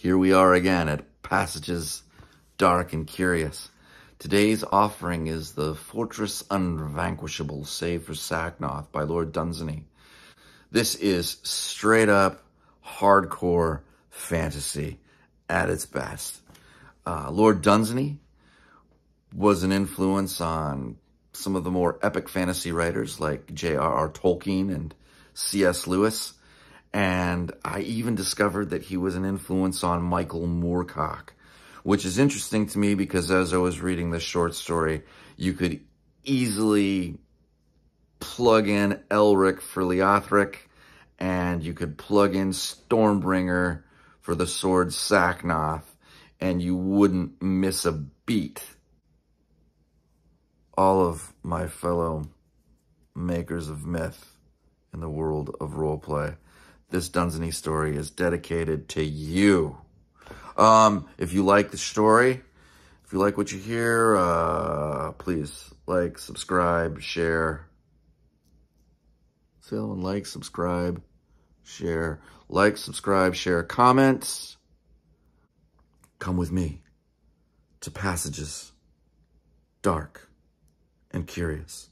Here we are again at Passages Dark and Curious. Today's offering is The Fortress Unvanquishable, Save for Sacnoth by Lord Dunsany. This is straight up hardcore fantasy at its best. Lord Dunsany was an influence on some of the more epic fantasy writers like J.R.R.Tolkien and C.S. Lewis. And I even discovered that he was an influence on Michael Moorcock, which is interesting to me because as I was reading this short story, you could easily plug in Elric for Leothric, and you could plug in Stormbringer for the sword Sacnoth, and you wouldn't miss a beat. All of my fellow makers of myth in the world of roleplay, this Dunsany story is dedicated to you. If you like the story, if you like what you hear, please like, subscribe, share. Say hello and like, subscribe, share. Like, subscribe, share, comments. Come with me to Passages Dark and Curious.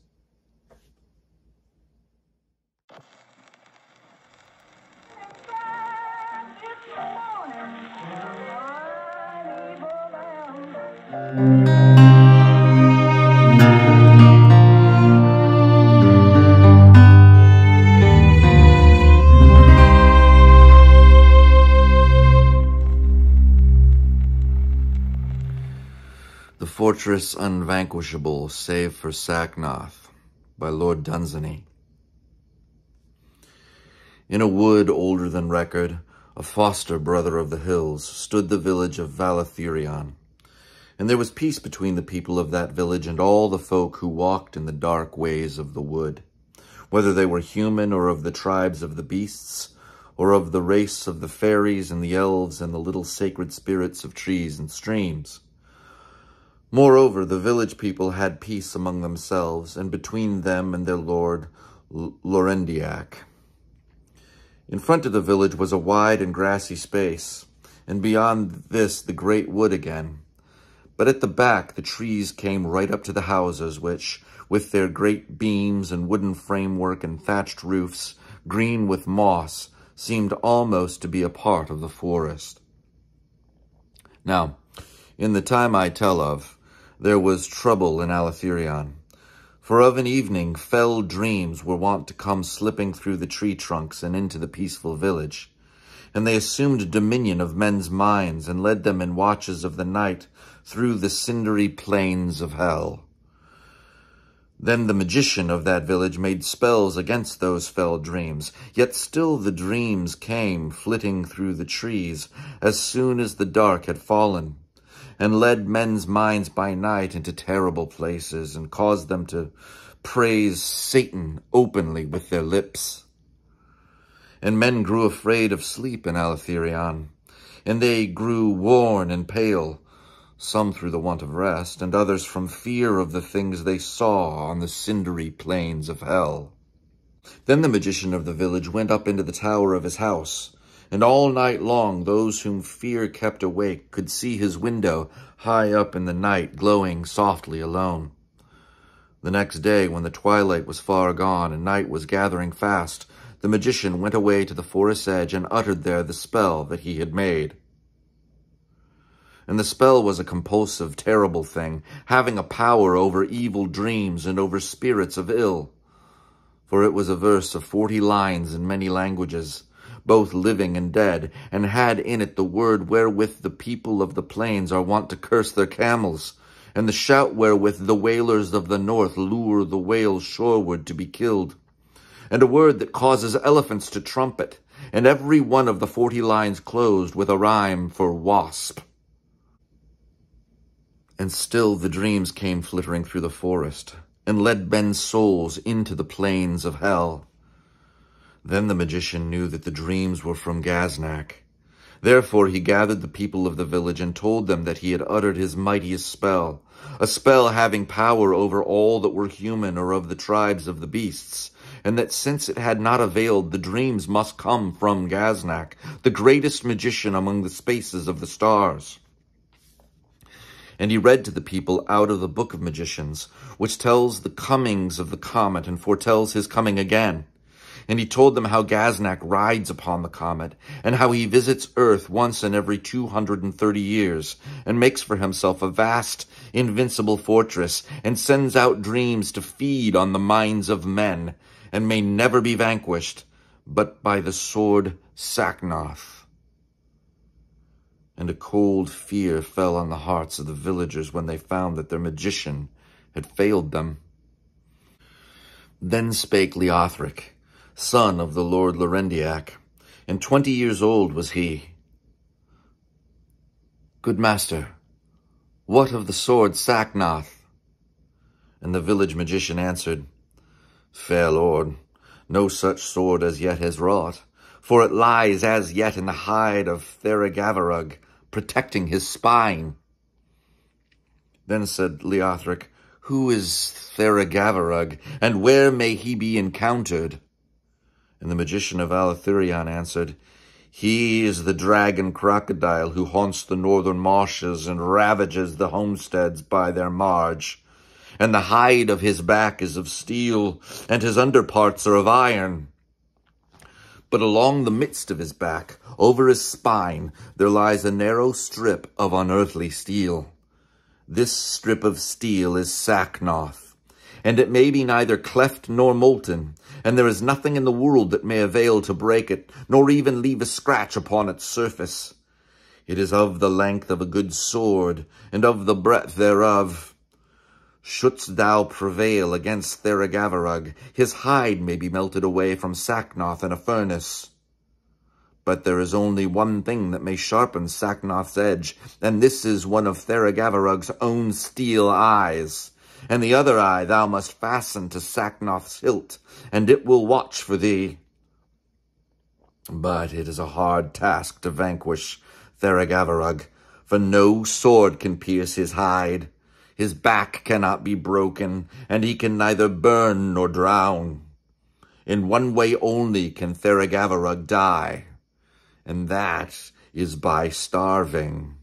The Fortress Unvanquishable, Save for Sacnoth by Lord Dunsany. In a wood older than record, a foster brother of the hills, stood the village of Valathirion. And there was peace between the people of that village and all the folk who walked in the dark ways of the wood, whether they were human or of the tribes of the beasts, or of the race of the fairies and the elves and the little sacred spirits of trees and streams. Moreover, the village people had peace among themselves, and between them and their lord, Lorendiak. In front of the village was a wide and grassy space, and beyond this the great wood again. But at the back the trees came right up to the houses, which, with their great beams and wooden framework and thatched roofs, green with moss, seemed almost to be a part of the forest. Now, in the time I tell of, there was trouble in Valathirion. For of an evening, fell dreams were wont to come slipping through the tree trunks and into the peaceful village. And they assumed dominion of men's minds and led them in watches of the night through the cindery plains of hell. Then the magician of that village made spells against those fell dreams, yet still the dreams came flitting through the trees as soon as the dark had fallen, and led men's minds by night into terrible places, and caused them to praise Satan openly with their lips. And men grew afraid of sleep in Valathirion, and they grew worn and pale, some through the want of rest, and others from fear of the things they saw on the cindery plains of hell. Then the magician of the village went up into the tower of his house, and all night long those whom fear kept awake could see his window high up in the night glowing softly alone. The next day, when the twilight was far gone and night was gathering fast, the magician went away to the forest's edge and uttered there the spell that he had made. And the spell was a compulsive, terrible thing, having a power over evil dreams and over spirits of ill. For it was a verse of 40 lines in many languages, both living and dead, and had in it the word wherewith the people of the plains are wont to curse their camels, and the shout wherewith the whalers of the north lure the whales shoreward to be killed, and a word that causes elephants to trumpet, and every one of the 40 lines closed with a rhyme for wasp. And still the dreams came flittering through the forest, and led men's souls into the plains of hell. Then the magician knew that the dreams were from Gaznak. Therefore he gathered the people of the village and told them that he had uttered his mightiest spell, a spell having power over all that were human or of the tribes of the beasts, and that since it had not availed, the dreams must come from Gaznak, the greatest magician among the spaces of the stars. And he read to the people out of the book of magicians, which tells the comings of the comet and foretells his coming again. And he told them how Gaznak rides upon the comet, and how he visits Earth once in every 230 years, and makes for himself a vast, invincible fortress, and sends out dreams to feed on the minds of men, and may never be vanquished, but by the sword Sacnoth. And a cold fear fell on the hearts of the villagers when they found that their magician had failed them. Then spake Leothric, son of the Lord Lorendiak, and 20 years old was he. Good master, what of the sword Sacnoth? And the village magician answered, Fair lord, no such sword as yet has wrought, for it lies as yet in the hide of Theragavarug, protecting his spine. Then said Leothric, Who is Theragavarug, and where may he be encountered? And the magician of Alathurion answered, He is the dragon crocodile who haunts the northern marshes and ravages the homesteads by their marge. And the hide of his back is of steel, and his underparts are of iron. But along the midst of his back, over his spine, there lies a narrow strip of unearthly steel. This strip of steel is Sacnoth, and it may be neither cleft nor molten, and there is nothing in the world that may avail to break it, nor even leave a scratch upon its surface. It is of the length of a good sword, and of the breadth thereof. Shouldst thou prevail against Theragavarug, his hide may be melted away from Sacnoth in a furnace. But there is only one thing that may sharpen Sacnoth's edge, and this is one of Theragavarug's own steel eyes. And the other eye thou must fasten to Sacnoth's hilt, and it will watch for thee. But it is a hard task to vanquish Theragavarug, for no sword can pierce his hide. His back cannot be broken, and he can neither burn nor drown. In one way only can Theragavarug die, and that is by starving.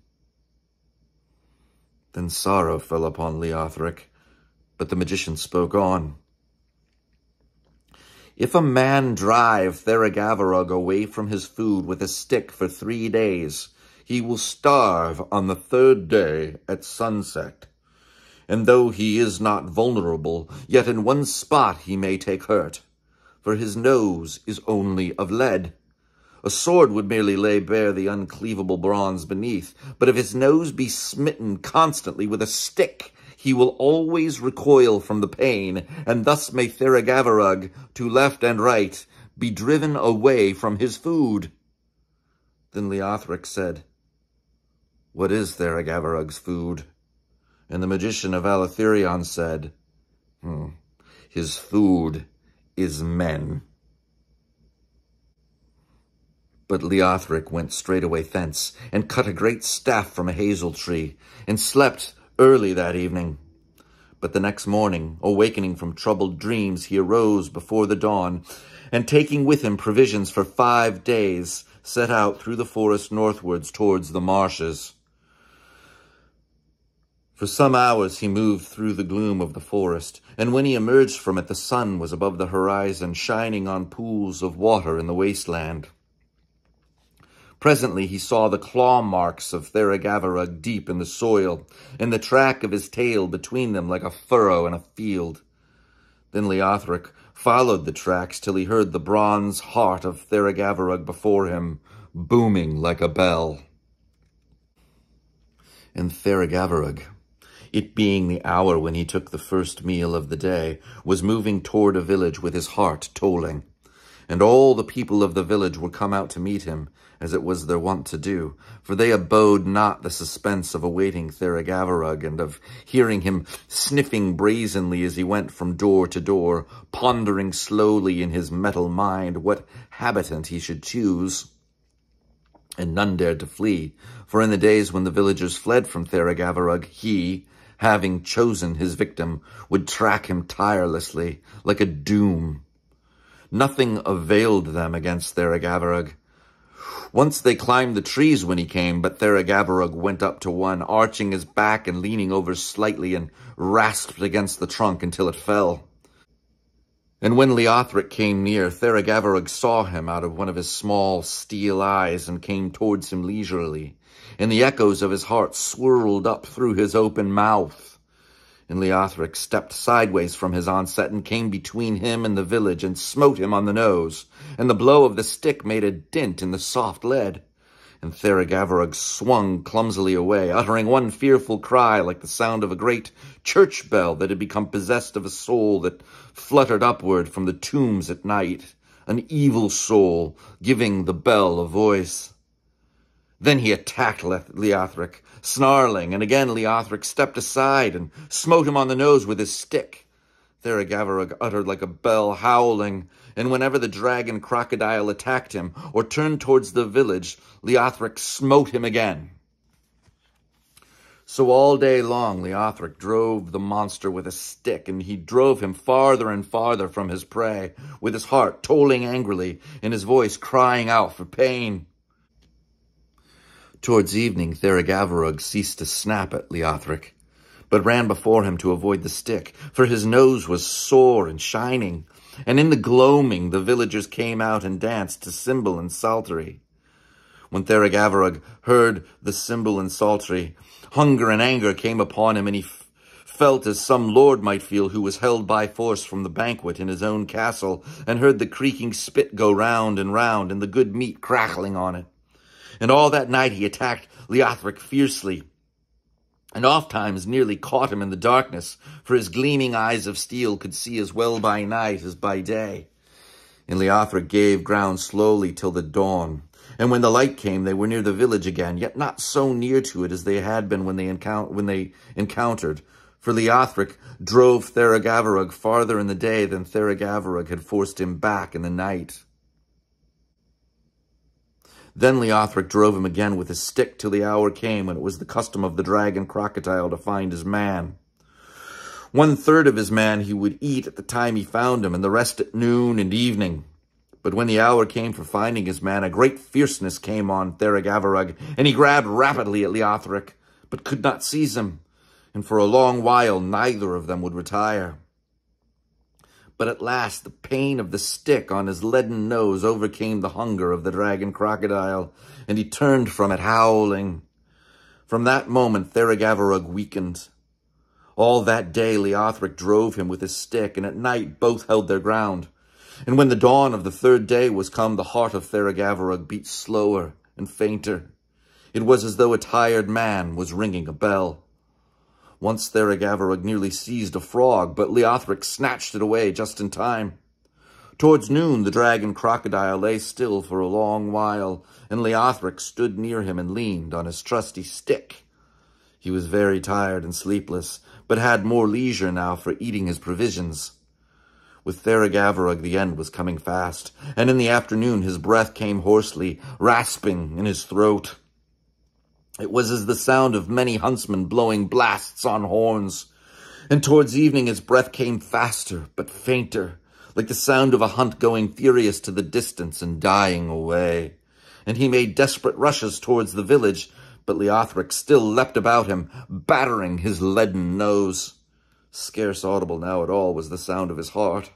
Then sorrow fell upon Leothric, but the magician spoke on. If a man drive Theragavarug away from his food with a stick for 3 days, he will starve on the 3rd day at sunset. And though he is not vulnerable, yet in one spot he may take hurt, for his nose is only of lead. A sword would merely lay bare the uncleavable bronze beneath, but if his nose be smitten constantly with a stick, he will always recoil from the pain, and thus may Theragavarug, to left and right, be driven away from his food. Then Leothric said, What is Theragavarug's food? And the magician of Alathurion said, His food is men. But Leothric went straightway thence, and cut a great staff from a hazel tree, and slept early that evening. But the next morning, awakening from troubled dreams, he arose before the dawn, and taking with him provisions for 5 days, set out through the forest northwards towards the marshes. For some hours he moved through the gloom of the forest, and when he emerged from it, the sun was above the horizon, shining on pools of water in the wasteland. Presently he saw the claw marks of Theragavarug deep in the soil, and the track of his tail between them like a furrow in a field. Then Leothric followed the tracks till he heard the bronze heart of Theragavarug before him, booming like a bell. And Theragavarug, it being the hour when he took the first meal of the day, was moving toward a village with his heart tolling. And all the people of the village were come out to meet him, as it was their wont to do, for they abode not the suspense of awaiting Theragavarug, and of hearing him sniffing brazenly as he went from door to door, pondering slowly in his metal mind what habitant he should choose. And none dared to flee, for in the days when the villagers fled from Theragavarug, he, having chosen his victim, would track him tirelessly, like a doom. Nothing availed them against Theragavorug. Once they climbed the trees when he came, but Theragavorug went up to one, arching his back and leaning over slightly, and rasped against the trunk until it fell. And when Leothric came near, Theragavorug saw him out of one of his small steel eyes and came towards him leisurely, and the echoes of his heart swirled up through his open mouth. And Leothric stepped sideways from his onset and came between him and the village and smote him on the nose, and the blow of the stick made a dint in the soft lead. And Theragavorug swung clumsily away, uttering one fearful cry like the sound of a great church bell that had become possessed of a soul that fluttered upward from the tombs at night, an evil soul giving the bell a voice. Then he attacked Leothric, snarling, and again Leothric stepped aside and smote him on the nose with his stick. Theragavorug uttered like a bell, howling, and whenever the dragon crocodile attacked him or turned towards the village, Leothric smote him again. So all day long Leothric drove the monster with a stick, and he drove him farther and farther from his prey, with his heart tolling angrily and his voice crying out for pain. Towards evening, Theragavorug ceased to snap at Leothric, but ran before him to avoid the stick, for his nose was sore and shining, and in the gloaming the villagers came out and danced to cymbal and psaltery. When Theragavorug heard the cymbal and psaltery, hunger and anger came upon him, and he felt as some lord might feel who was held by force from the banquet in his own castle, and heard the creaking spit go round, and the good meat crackling on it. And all that night he attacked Leothric fiercely, and ofttimes nearly caught him in the darkness, for his gleaming eyes of steel could see as well by night as by day. And Leothric gave ground slowly till the dawn, and when the light came they were near the village again, yet not so near to it as they had been when they encountered, for Leothric drove Theragavorug farther in the day than Theragavorug had forced him back in the night. Then Leothric drove him again with his stick till the hour came when it was the custom of the dragon crocodile to find his man. 1/3 of his man he would eat at the time he found him, and the rest at noon and evening. But when the hour came for finding his man, a great fierceness came on Theragavorug, and he grabbed rapidly at Leothric, but could not seize him, and for a long while neither of them would retire. But at last the pain of the stick on his leaden nose overcame the hunger of the dragon crocodile, and he turned from it howling. From that moment Theragavorug weakened. All that day Leothric drove him with his stick, and at night both held their ground. And when the dawn of the 3rd day was come, the heart of Theragavorug beat slower and fainter. It was as though a tired man was ringing a bell. Once Theragavorug nearly seized a frog, but Leothric snatched it away just in time. Towards noon the dragon crocodile lay still for a long while, and Leothric stood near him and leaned on his trusty stick. He was very tired and sleepless, but had more leisure now for eating his provisions. With Theragavorug the end was coming fast, and in the afternoon his breath came hoarsely, rasping in his throat. It was as the sound of many huntsmen blowing blasts on horns, and towards evening his breath came faster but fainter, like the sound of a hunt going furious to the distance and dying away. And he made desperate rushes towards the village, but Leothric still leapt about him, battering his leaden nose. Scarce audible now at all was the sound of his heart.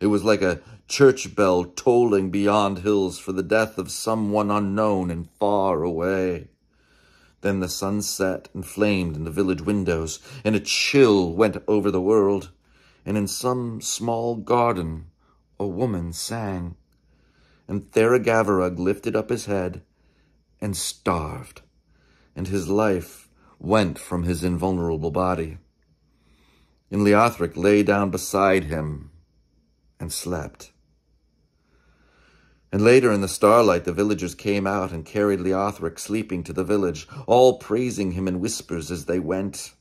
It was like a church bell tolling beyond hills for the death of someone unknown and far away. Then the sun set and flamed in the village windows, and a chill went over the world, and in some small garden a woman sang, and Theragavorug lifted up his head and starved, and his life went from his invulnerable body. And Leothric lay down beside him and slept. And later in the starlight the villagers came out and carried Leothric sleeping to the village, all praising him in whispers as they went.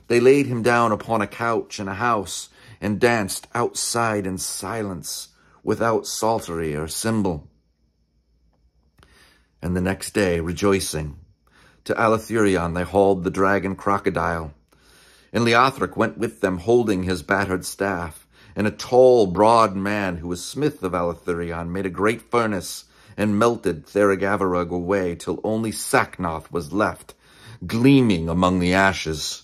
They laid him down upon a couch in a house and danced outside in silence, without psaltery or cymbal. And the next day, rejoicing, to Alathurion they hauled the dragon crocodile, and Leothric went with them holding his battered staff, And a tall, broad man who was smith of Alathurion made a great furnace and melted Theragavarug away till only Sacnoth was left, gleaming among the ashes.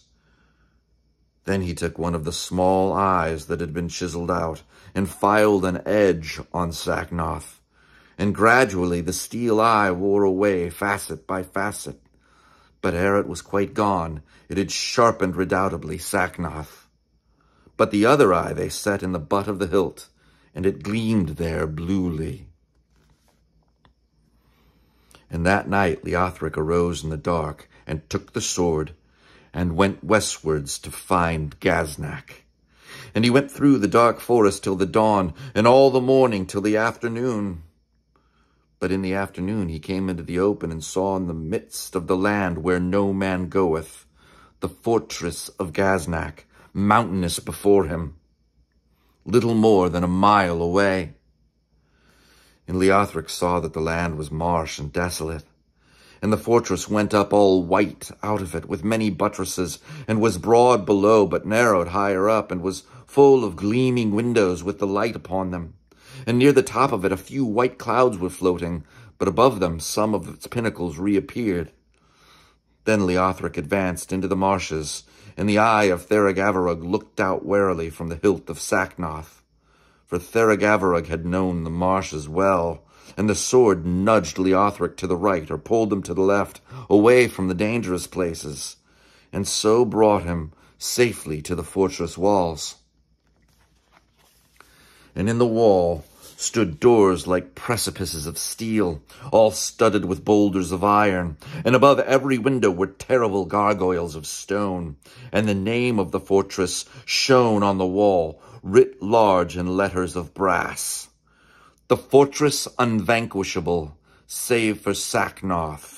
Then he took one of the small eyes that had been chiseled out and filed an edge on Sacnoth, and gradually the steel eye wore away facet by facet. But ere it was quite gone, it had sharpened redoubtably Sacnoth. But the other eye they set in the butt of the hilt, and it gleamed there bluely. And that night Leothric arose in the dark, and took the sword, and went westwards to find Gaznak. And he went through the dark forest till the dawn, and all the morning till the afternoon. But in the afternoon he came into the open, and saw in the midst of the land where no man goeth, the fortress of Gaznak, mountainous before him, little more than a mile away. And Leothric saw that the land was marsh and desolate, and the fortress went up all white out of it, with many buttresses, and was broad below, but narrowed higher up, and was full of gleaming windows with the light upon them. And near the top of it a few white clouds were floating, but above them some of its pinnacles reappeared. Then Leothric advanced into the marshes, and the eye of Theragavarug looked out warily from the hilt of Sacnoth. For Theragavarug had known the marshes well, and the sword nudged Leothric to the right, or pulled him to the left, away from the dangerous places, and so brought him safely to the fortress walls. And in the wall stood doors like precipices of steel, all studded with boulders of iron, and above every window were terrible gargoyles of stone, and the name of the fortress shone on the wall, writ large in letters of brass: The Fortress Unvanquishable, save for Sacnoth.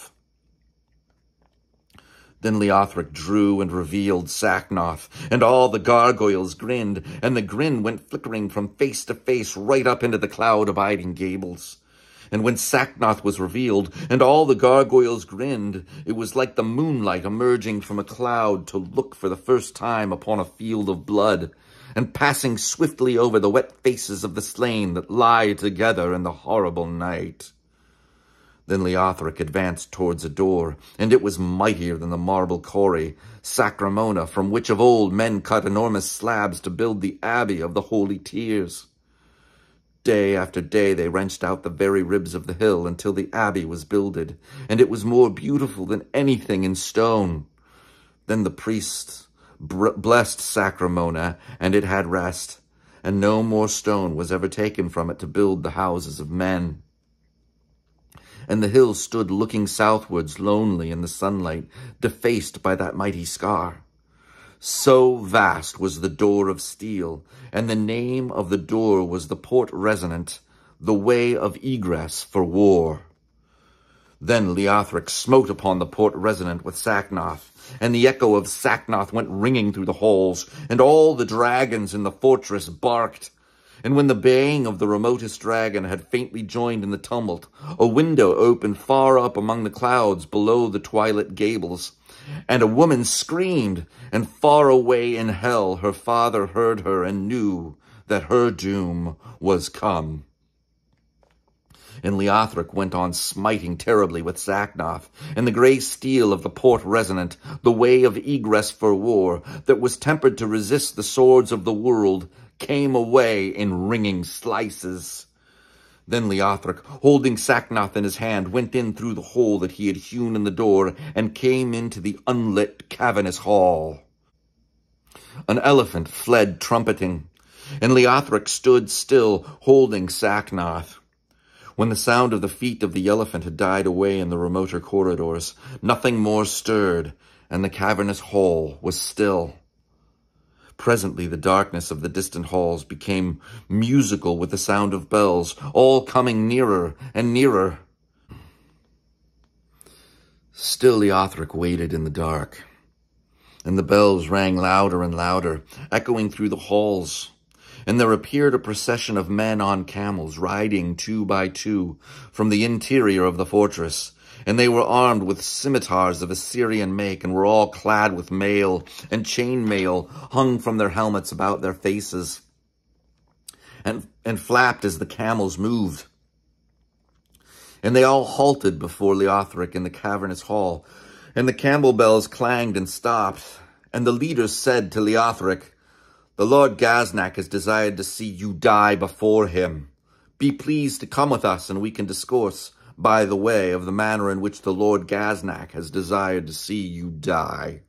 Then Leothric drew and revealed Sacnoth, and all the gargoyles grinned, and the grin went flickering from face to face right up into the cloud-abiding gables. And when Sacnoth was revealed, and all the gargoyles grinned, it was like the moonlight emerging from a cloud to look for the first time upon a field of blood, and passing swiftly over the wet faces of the slain that lie together in the horrible night. Then Leothric advanced towards a door, and it was mightier than the marble quarry, Sacramona, from which of old men cut enormous slabs to build the abbey of the Holy Tears. Day after day they wrenched out the very ribs of the hill until the abbey was builded, and it was more beautiful than anything in stone. Then the priests blessed Sacramona, and it had rest, and no more stone was ever taken from it to build the houses of men. And the hill stood looking southwards, lonely in the sunlight, defaced by that mighty scar. So vast was the door of steel, and the name of the door was the Port Resonant, the way of egress for war. Then Leothric smote upon the Port Resonant with Sacnoth, and the echo of Sacnoth went ringing through the halls, and all the dragons in the fortress barked. And when the baying of the remotest dragon had faintly joined in the tumult, a window opened far up among the clouds below the twilit gables, and a woman screamed, and far away in hell her father heard her and knew that her doom was come. And Leothric went on smiting terribly with Sacnoth, and the grey steel of the Port Resonant, the way of egress for war, that was tempered to resist the swords of the world, came away in ringing slices. Then Leothric, holding Sacnoth in his hand, went in through the hole that he had hewn in the door, and came into the unlit cavernous hall. An elephant fled trumpeting, and Leothric stood still, holding Sacnoth. When the sound of the feet of the elephant had died away in the remoter corridors, nothing more stirred, and the cavernous hall was still. Presently the darkness of the distant halls became musical with the sound of bells, all coming nearer and nearer. Still Leothric waited in the dark, and the bells rang louder and louder, echoing through the halls. And there appeared a procession of men on camels, riding 2 by 2 from the interior of the fortress, and they were armed with scimitars of Assyrian make, and were all clad with mail, and chain mail hung from their helmets about their faces. and flapped as the camels moved. And they all halted before Leothric in the cavernous hall, and the camel bells clanged and stopped. And the leaders said to Leothric, "The Lord Gaznak has desired to see you die before him. Be pleased to come with us, and we can discourse by the way of the manner in which the Lord Gaznak has desired to see you die."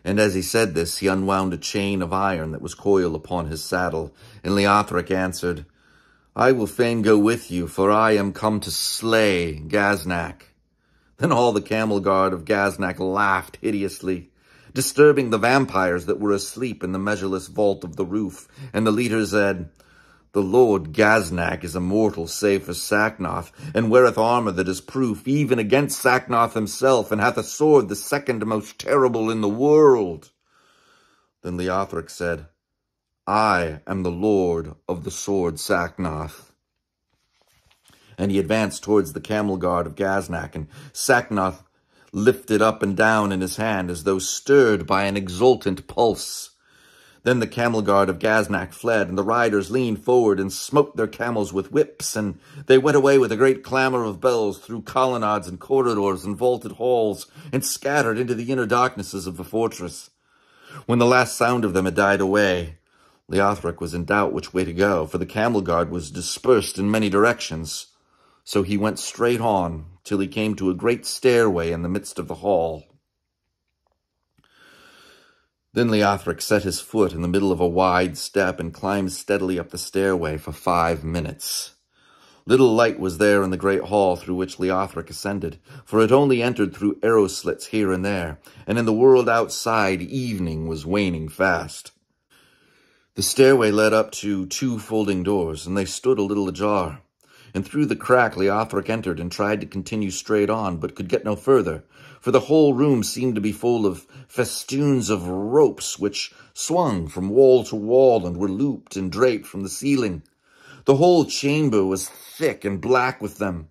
And as he said this, he unwound a chain of iron that was coiled upon his saddle, and Leothric answered, "I will fain go with you, for I am come to slay Gaznak." Then all the camel guard of Gaznak laughed hideously, disturbing the vampires that were asleep in the measureless vault of the roof. And the leader said, "The Lord Gaznak is immortal save for Sacnoth, and weareth armor that is proof even against Sacnoth himself, and hath a sword the second most terrible in the world." Then Leothric said, "I am the lord of the sword Sacnoth." And he advanced towards the camel guard of Gaznak, and Sacnoth lifted up and down in his hand as though stirred by an exultant pulse. Then the camel guard of Gaznak fled, and the riders leaned forward and smote their camels with whips, and they went away with a great clamor of bells through colonnades and corridors and vaulted halls, and scattered into the inner darknesses of the fortress. When the last sound of them had died away, Leothric was in doubt which way to go, for the camel guard was dispersed in many directions. So he went straight on till he came to a great stairway in the midst of the hall. Then Leothric set his foot in the middle of a wide step and climbed steadily up the stairway for 5 minutes. Little light was there in the great hall through which Leothric ascended, for it only entered through arrow slits here and there, and in the world outside evening was waning fast. The stairway led up to 2 folding doors, and they stood a little ajar. And through the crack Leothric entered and tried to continue straight on, but could get no further, for the whole room seemed to be full of festoons of ropes which swung from wall to wall and were looped and draped from the ceiling. The whole chamber was thick and black with them.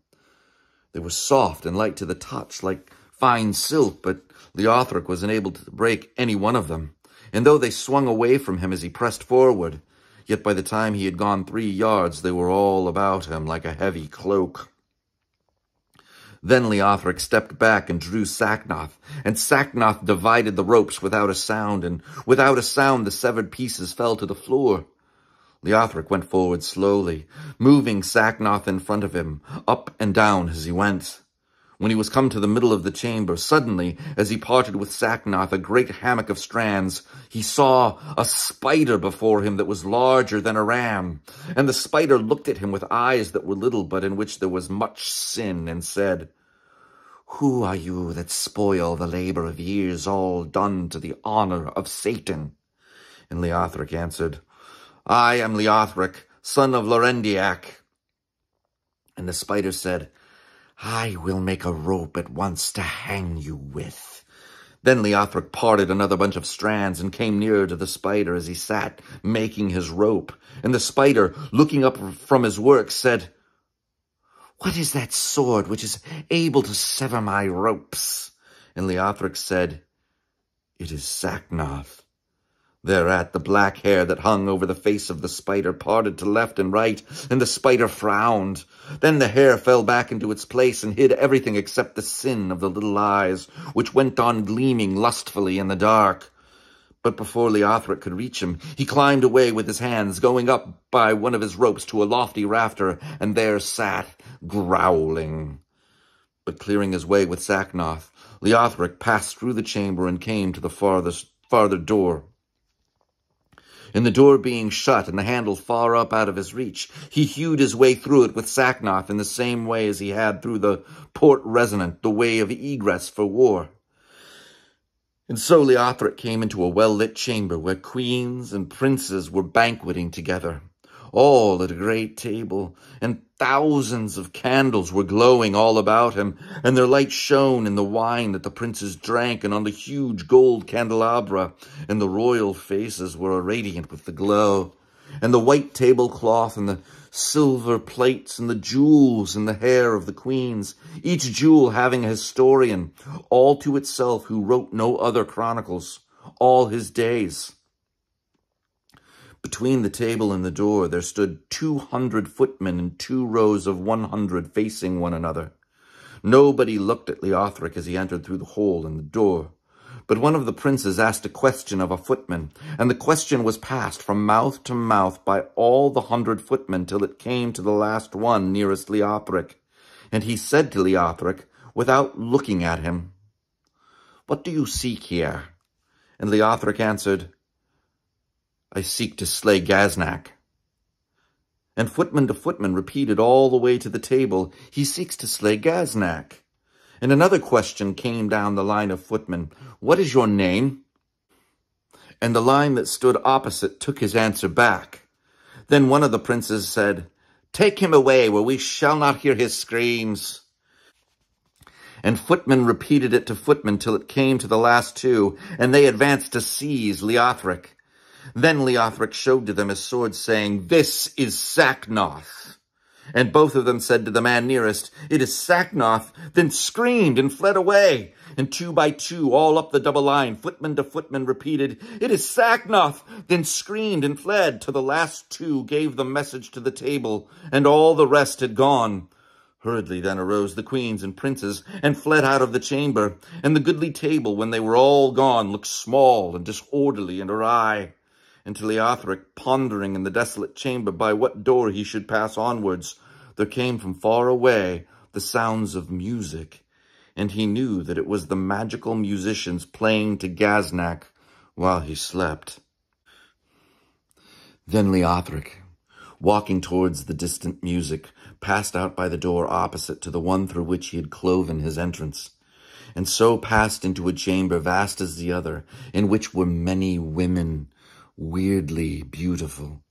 They were soft and light to the touch, like fine silk, but Leothric was unable to break any one of them. And though they swung away from him as he pressed forward, yet by the time he had gone 3 yards, they were all about him like a heavy cloak. Then Leothric stepped back and drew Sacnoth, and Sacnoth divided the ropes without a sound, and without a sound the severed pieces fell to the floor. Leothric went forward slowly, moving Sacnoth in front of him, up and down as he went. When he was come to the middle of the chamber, suddenly, as he parted with Sacnoth a great hammock of strands, he saw a spider before him that was larger than a ram. And the spider looked at him with eyes that were little, but in which there was much sin, and said, "Who are you that spoil the labour of years all done to the honour of Satan?" And Leothric answered, "I am Leothric, son of Lorendiak." And the spider said, "I will make a rope at once to hang you with." Then Leothric parted another bunch of strands and came nearer to the spider as he sat making his rope. And the spider, looking up from his work, said, "What is that sword which is able to sever my ropes?" And Leothric said, "It is Sacnoth." Thereat the black hair that hung over the face of the spider parted to left and right, and the spider frowned. Then the hair fell back into its place and hid everything except the sin of the little eyes, which went on gleaming lustfully in the dark. But before Leothric could reach him, he climbed away with his hands, going up by one of his ropes to a lofty rafter, and there sat, growling. But clearing his way with Sacnoth, Leothric passed through the chamber and came to the farther door. And the door being shut and the handle far up out of his reach, he hewed his way through it with Sacnoth in the same way as he had through the port resonant, the way of egress for war. And so Leothric came into a well-lit chamber where queens and princes were banqueting together, all at a great table, and thousands of candles were glowing all about him, and their light shone in the wine that the princes drank and on the huge gold candelabra, and the royal faces were radiant with the glow, and the white tablecloth and the silver plates and the jewels in the hair of the queens, each jewel having a historian, all to itself, who wrote no other chronicles all his days. Between the table and the door there stood 200 footmen in 2 rows of 100 facing one another. Nobody looked at Leothric as he entered through the hole in the door. But one of the princes asked a question of a footman, and the question was passed from mouth to mouth by all the 100 footmen till it came to the last one nearest Leothric. And he said to Leothric, without looking at him, "What do you seek here?" And Leothric answered, "I seek to slay Gaznak." And footman to footman repeated all the way to the table, "He seeks to slay Gaznak." And another question came down the line of footmen, "What is your name?" And the line that stood opposite took his answer back. Then one of the princes said, "Take him away, where we shall not hear his screams." And footmen repeated it to footmen till it came to the last 2, and they advanced to seize Leothric. Then Leothric showed to them his sword, saying, "This is Sacnoth." And both of them said to the man nearest, "It is Sacnoth," then screamed and fled away. And 2 by 2, all up the double line, footman to footman repeated, "It is Sacnoth," then screamed and fled, till the last 2 gave the message to the table, and all the rest had gone. Hurriedly then arose the queens and princes, and fled out of the chamber. And the goodly table, when they were all gone, looked small and disorderly and awry. And to Leothric, pondering in the desolate chamber by what door he should pass onwards, there came from far away the sounds of music, and he knew that it was the magical musicians playing to Gaznak while he slept. Then Leothric, walking towards the distant music, passed out by the door opposite to the one through which he had cloven his entrance, and so passed into a chamber vast as the other, in which were many women, weirdly beautiful.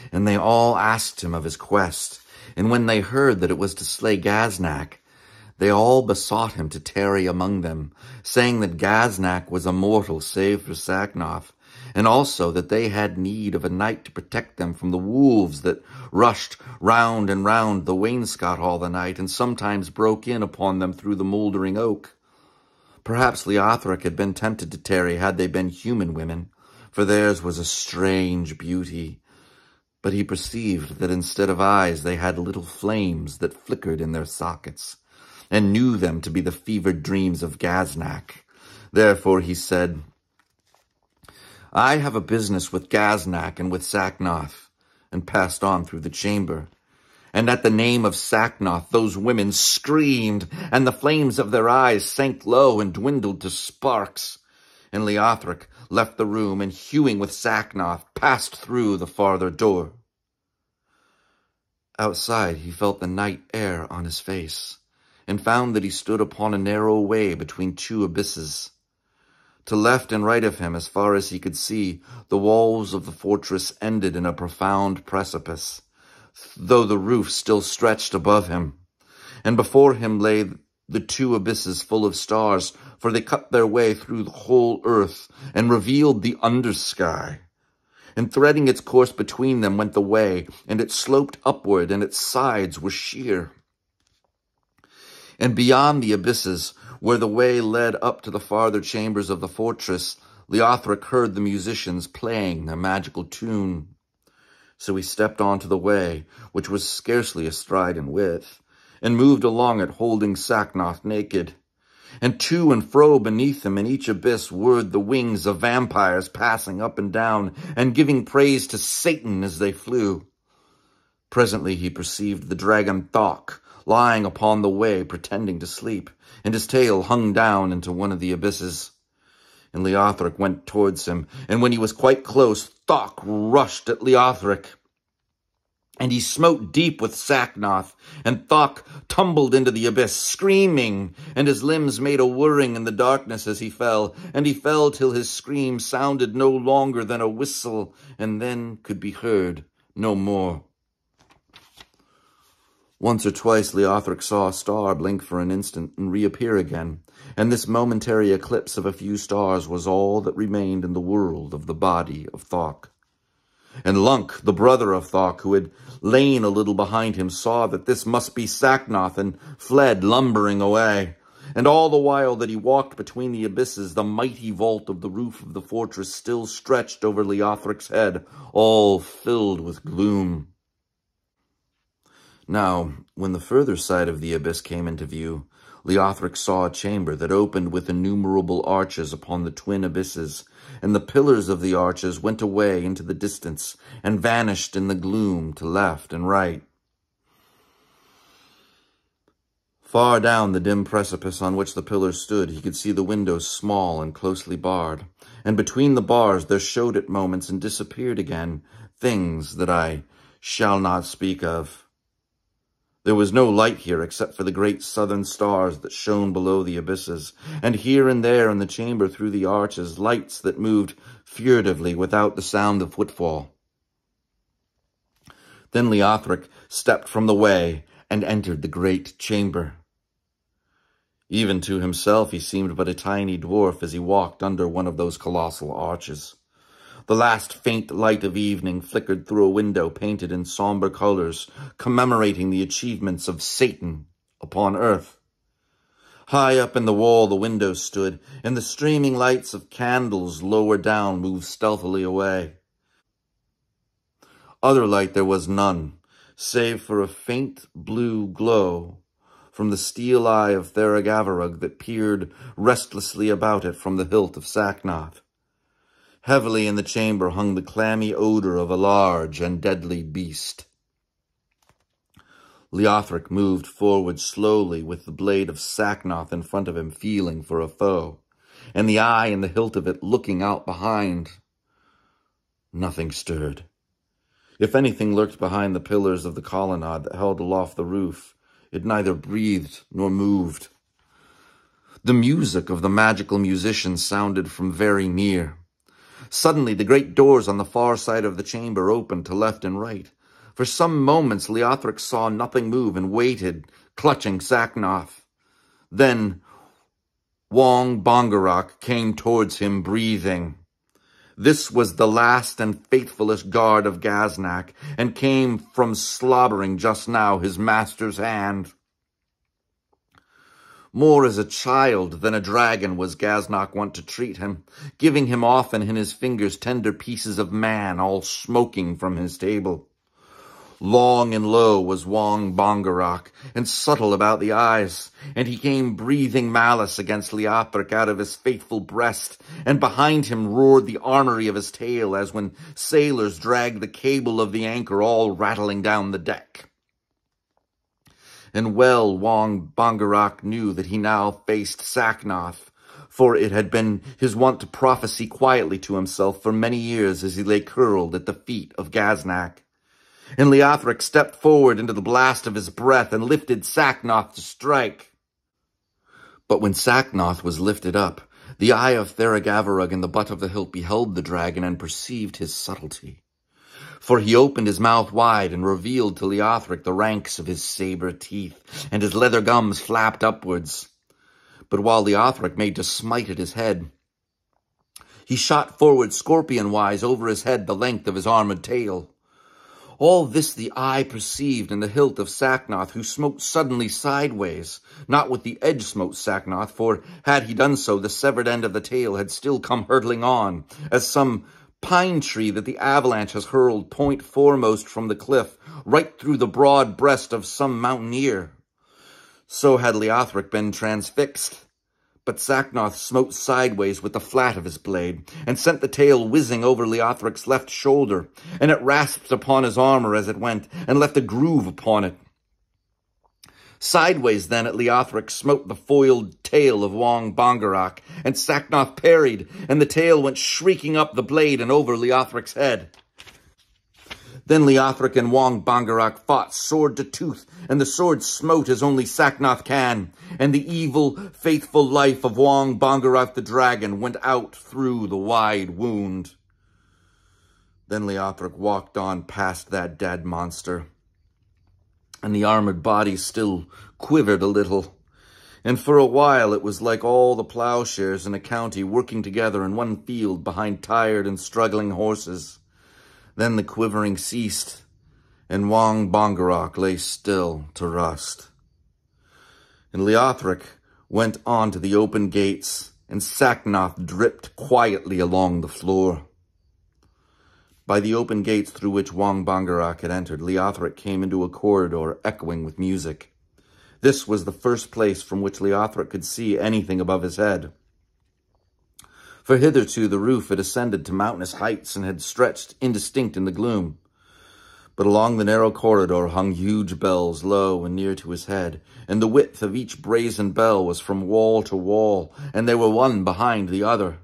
And they all asked him of his quest, and when they heard that it was to slay Gaznak, they all besought him to tarry among them, saying that Gaznak was immortal save for Sacnoth, and also that they had need of a knight to protect them from the wolves that rushed round and round the wainscot all the night, and sometimes broke in upon them through the mouldering oak. Perhaps Leothric had been tempted to tarry had they been human women, for theirs was a strange beauty. But he perceived that instead of eyes they had little flames that flickered in their sockets, and knew them to be the fevered dreams of Gaznak. Therefore he said, "I have a business with Gaznak and with Sacnoth," and passed on through the chamber. And at the name of Sacnoth those women screamed, and the flames of their eyes sank low and dwindled to sparks. And Leothric left the room, and hewing with Sacnoth, passed through the farther door. Outside he felt the night air on his face, and found that he stood upon a narrow way between 2 abysses. To left and right of him, as far as he could see, the walls of the fortress ended in a profound precipice, though the roof still stretched above him. And before him lay the 2 abysses full of stars, for they cut their way through the whole earth and revealed the undersky. And threading its course between them went the way, and it sloped upward, and its sides were sheer. And beyond the abysses, where the way led up to the farther chambers of the fortress, Leothric heard the musicians playing their magical tune. So he stepped onto the way, which was scarcely a stride in width, and moved along it, holding Sacnoth naked. And to and fro beneath him in each abyss whirred the wings of vampires, passing up and down, and giving praise to Satan as they flew. Presently he perceived the dragon Thok, lying upon the way, pretending to sleep, and his tail hung down into one of the abysses. And Leothric went towards him, and when he was quite close, Thok rushed at Leothric. And he smote deep with Sacnoth, and Thok tumbled into the abyss, screaming, and his limbs made a whirring in the darkness as he fell, and he fell till his scream sounded no longer than a whistle, and then could be heard no more. Once or twice Leothric saw a star blink for an instant and reappear again, and this momentary eclipse of a few stars was all that remained in the world of the body of Thok. And Lunk, the brother of Thok, who had lain a little behind him, saw that this must be Sacnoth, and fled lumbering away. And all the while that he walked between the abysses, the mighty vault of the roof of the fortress still stretched over Leothric's head, all filled with gloom. Now, when the further side of the abyss came into view, Leothric saw a chamber that opened with innumerable arches upon the twin abysses, and the pillars of the arches went away into the distance and vanished in the gloom to left and right. Far down the dim precipice on which the pillars stood, he could see the windows small and closely barred, and between the bars there showed at moments and disappeared again things that I shall not speak of. There was no light here except for the great southern stars that shone below the abysses, and here and there in the chamber through the arches, lights that moved furtively without the sound of footfall. Then Leothric stepped from the way and entered the great chamber. Even to himself he seemed but a tiny dwarf as he walked under one of those colossal arches. The last faint light of evening flickered through a window painted in somber colors, commemorating the achievements of Satan upon earth. High up in the wall the windows stood, and the streaming lights of candles lower down moved stealthily away. Other light there was none, save for a faint blue glow from the steel eye of Theragavarug that peered restlessly about it from the hilt of Sacnoth. Heavily in the chamber hung the clammy odor of a large and deadly beast. Leothric moved forward slowly with the blade of Sacnoth in front of him, feeling for a foe, and the eye in the hilt of it looking out behind. Nothing stirred. If anything lurked behind the pillars of the colonnade that held aloft the roof, it neither breathed nor moved. The music of the magical musician sounded from very near. Suddenly, the great doors on the far side of the chamber opened to left and right. For some moments, Leothric saw nothing move and waited, clutching Sacnoth. Then, Wong Bongarok came towards him, breathing. This was the last and faithfulest guard of Gaznak, and came from slobbering just now his master's hand. More as a child than a dragon was Gaznak wont to treat him, giving him often in his fingers tender pieces of man, all smoking from his table. Long and low was Wong Bongarok, and subtle about the eyes, and he came breathing malice against Leothric out of his faithful breast, and behind him roared the armory of his tail, as when sailors drag the cable of the anchor all rattling down the deck. And well Wong Bongarok knew that he now faced Sacnoth, for it had been his wont to prophesy quietly to himself for many years as he lay curled at the feet of Gaznak. And Leothric stepped forward into the blast of his breath and lifted Sacnoth to strike. But when Sacnoth was lifted up, the eye of Theragavarug in the butt of the hilt beheld the dragon and perceived his subtlety. For he opened his mouth wide and revealed to Leothric the ranks of his saber teeth, and his leather gums flapped upwards. But while Leothric made to smite at his head, he shot forward scorpion-wise over his head the length of his armored tail. All this the eye perceived in the hilt of Sacnoth, who smote suddenly sideways. Not with the edge smote Sacnoth, for had he done so, the severed end of the tail had still come hurtling on, as some pine tree that the avalanche has hurled point foremost from the cliff, right through the broad breast of some mountaineer. So had Leothric been transfixed. But Sacnoth smote sideways with the flat of his blade, and sent the tail whizzing over Leothric's left shoulder, and it rasped upon his armor as it went, and left a groove upon it. Sideways then at Leothric smote the foiled tail of Wong Bongarok, and Sacnoth parried, and the tail went shrieking up the blade and over Leothric's head. Then Leothric and Wong Bongarok fought sword to tooth, and the sword smote as only Sacnoth can, and the evil, faithful life of Wong Bongarok the dragon went out through the wide wound. Then Leothric walked on past that dead monster, and the armored body still quivered a little, and for a while it was like all the plowshares in a county working together in one field behind tired and struggling horses. Then the quivering ceased, and Wong Bongarok lay still to rust. And Leothric went on to the open gates, and Sacnoth dripped quietly along the floor. By the open gates through which Wong Bongarak had entered, Leothric came into a corridor echoing with music. This was the first place from which Leothric could see anything above his head. For hitherto the roof had ascended to mountainous heights and had stretched indistinct in the gloom. But along the narrow corridor hung huge bells low and near to his head, and the width of each brazen bell was from wall to wall, and they were one behind the other.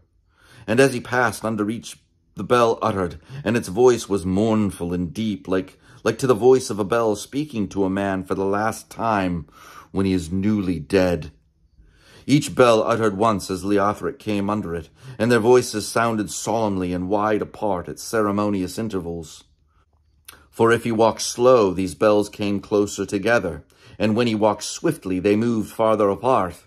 And as he passed under each, the bell uttered, and its voice was mournful and deep, like to the voice of a bell speaking to a man for the last time when he is newly dead. Each bell uttered once as Leothric came under it, and their voices sounded solemnly and wide apart at ceremonious intervals. For if he walked slow, these bells came closer together, and when he walked swiftly, they moved farther apart.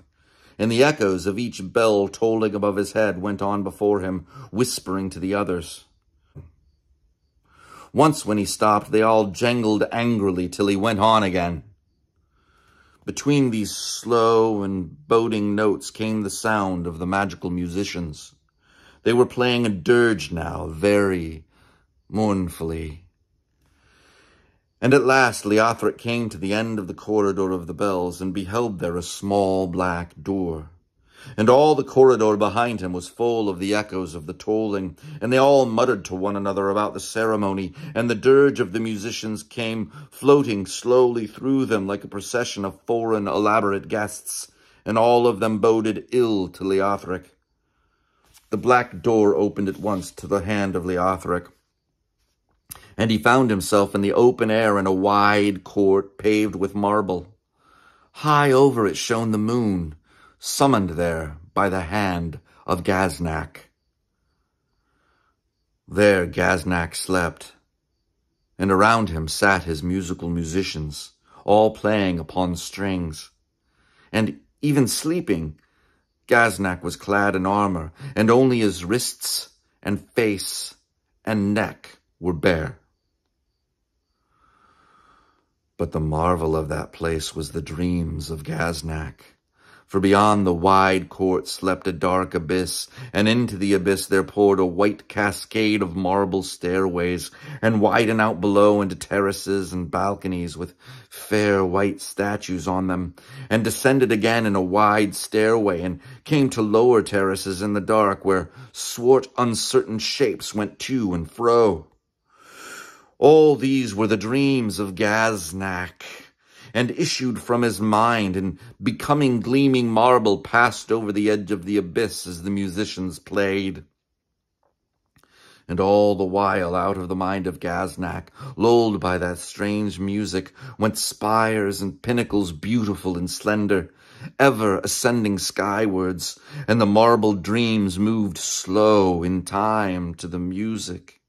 And the echoes of each bell tolling above his head went on before him, whispering to the others. Once when he stopped, they all jangled angrily till he went on again. Between these slow and boding notes came the sound of the magical musicians. They were playing a dirge now, very mournfully. And at last Leothric came to the end of the corridor of the bells, and beheld there a small black door. And all the corridor behind him was full of the echoes of the tolling, and they all muttered to one another about the ceremony, and the dirge of the musicians came floating slowly through them like a procession of foreign elaborate guests, and all of them boded ill to Leothric. The black door opened at once to the hand of Leothric, and he found himself in the open air in a wide court paved with marble. High over it shone the moon, summoned there by the hand of Gaznak. There Gaznak slept, and around him sat his musical musicians, all playing upon strings. And even sleeping, Gaznak was clad in armor, and only his wrists and face and neck were bare. But the marvel of that place was the dreams of Gaznak. For beyond the wide court slept a dark abyss, and into the abyss there poured a white cascade of marble stairways, and widened out below into terraces and balconies with fair white statues on them, and descended again in a wide stairway, and came to lower terraces in the dark, where swart uncertain shapes went to and fro. All these were the dreams of Gaznak, and issued from his mind, and becoming gleaming marble passed over the edge of the abyss as the musicians played. And all the while, out of the mind of Gaznak, lulled by that strange music, went spires and pinnacles beautiful and slender, ever ascending skywards, and the marble dreams moved slow in time to the music.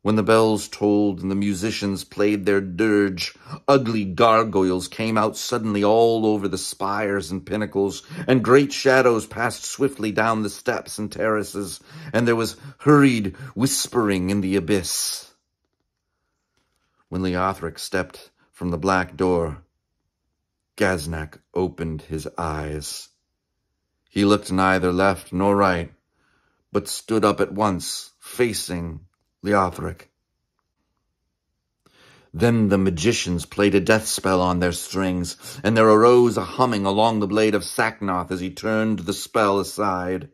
When the bells tolled and the musicians played their dirge, ugly gargoyles came out suddenly all over the spires and pinnacles, and great shadows passed swiftly down the steps and terraces, and there was hurried whispering in the abyss. When Leothric stepped from the black door, Gaznak opened his eyes. He looked neither left nor right, but stood up at once, facing Leothric. Then the magicians played a death spell on their strings, and there arose a humming along the blade of Sacnoth as he turned the spell aside.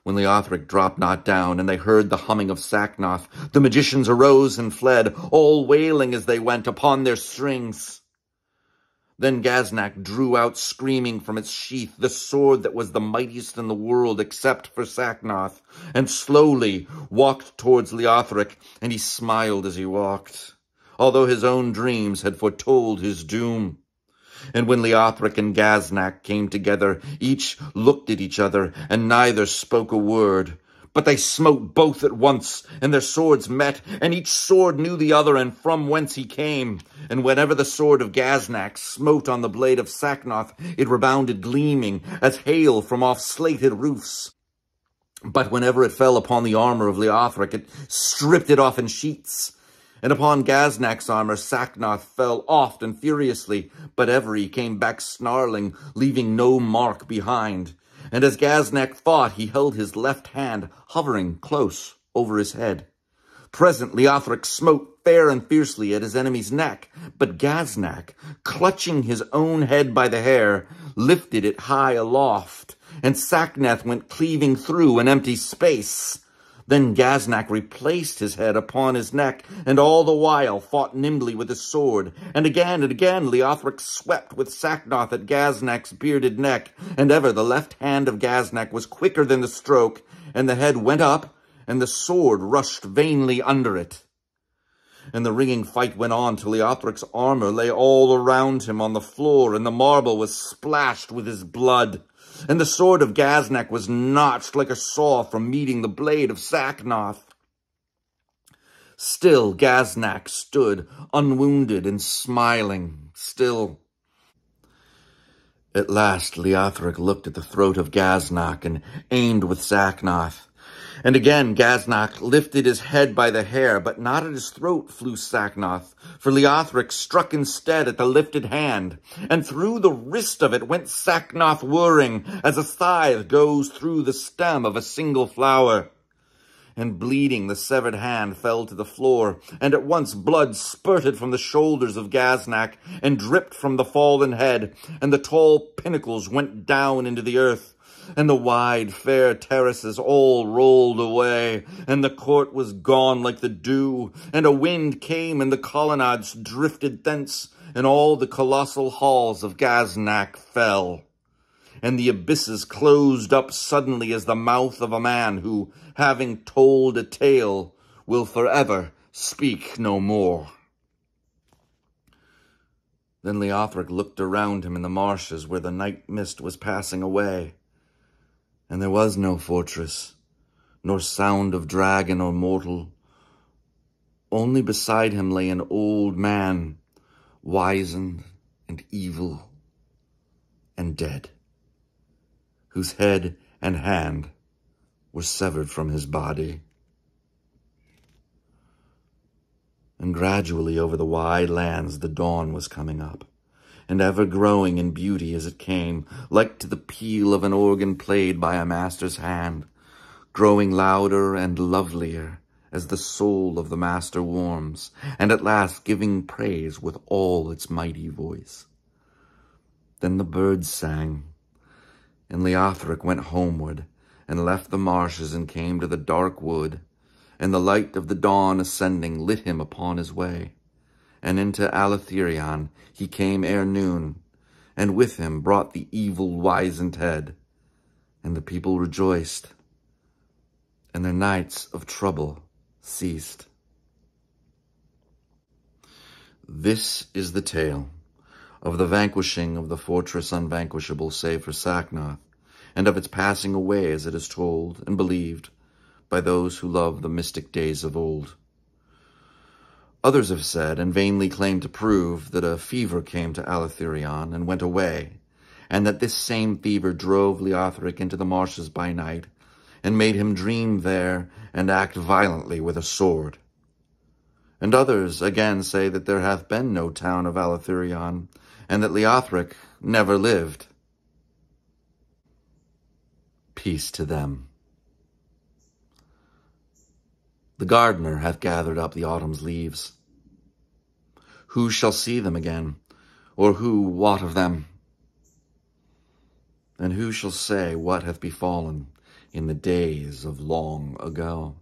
When Leothric dropped not down, and they heard the humming of Sacnoth, the magicians arose and fled, all wailing as they went upon their strings. Then Gaznak drew out screaming from its sheath the sword that was the mightiest in the world except for Sacnoth, and slowly walked towards Leothric, and he smiled as he walked, although his own dreams had foretold his doom. And when Leothric and Gaznak came together, each looked at each other, and neither spoke a word. But they smote both at once, and their swords met, and each sword knew the other and from whence he came. And whenever the sword of Gaznak smote on the blade of Sacnoth, it rebounded gleaming as hail from off slated roofs. But whenever it fell upon the armor of Leothric, it stripped it off in sheets. And upon Gaznak's armor Sacnoth fell oft and furiously, but ever he came back snarling, leaving no mark behind. And as Gaznak fought, he held his left hand hovering close over his head. Presently Leothric smote fair and fiercely at his enemy's neck, but Gaznak, clutching his own head by the hair, lifted it high aloft, and Sacnoth went cleaving through an empty space. Then Gaznak replaced his head upon his neck, and all the while fought nimbly with his sword. And again Leothric swept with Sacnoth at Gaznak's bearded neck, and ever the left hand of Gaznak was quicker than the stroke, and the head went up, and the sword rushed vainly under it. And the ringing fight went on till Leothric's armor lay all around him on the floor, and the marble was splashed with his blood. And the sword of Gaznak was notched like a saw from meeting the blade of Sacnoth. Still Gaznak stood, unwounded and smiling, still. At last Leothric looked at the throat of Gaznak and aimed with Sacnoth. And again Gaznak lifted his head by the hair, but not at his throat flew Sacnoth, for Leothric struck instead at the lifted hand, and through the wrist of it went Sacnoth whirring, as a scythe goes through the stem of a single flower. And bleeding the severed hand fell to the floor, and at once blood spurted from the shoulders of Gaznak, and dripped from the fallen head, and the tall pinnacles went down into the earth. And the wide, fair terraces all rolled away, and the court was gone like the dew, and a wind came, and the colonnades drifted thence, and all the colossal halls of Gaznak fell. And the abysses closed up suddenly as the mouth of a man who, having told a tale, will forever speak no more. Then Leothric looked around him in the marshes where the night mist was passing away. And there was no fortress, nor sound of dragon or mortal. Only beside him lay an old man, wizened and evil and dead, whose head and hand were severed from his body. And gradually over the wide lands the dawn was coming up, and ever growing in beauty as it came, like to the peal of an organ played by a master's hand, growing louder and lovelier as the soul of the master warms, and at last giving praise with all its mighty voice. Then the birds sang, and Leothric went homeward, and left the marshes and came to the dark wood, and the light of the dawn ascending lit him upon his way. And into Alatherion he came ere noon, and with him brought the evil wizened head. And the people rejoiced, and their nights of trouble ceased. This is the tale of the vanquishing of the fortress Unvanquishable save for Sacnoth, and of its passing away as it is told and believed by those who love the mystic days of old. Others have said, and vainly claimed to prove, that a fever came to Alatherion and went away, and that this same fever drove Leothric into the marshes by night, and made him dream there and act violently with a sword. And others again say that there hath been no town of Alatherion, and that Leothric never lived. Peace to them. The gardener hath gathered up the autumn's leaves. Who shall see them again, or who wot of them? And who shall say what hath befallen in the days of long ago?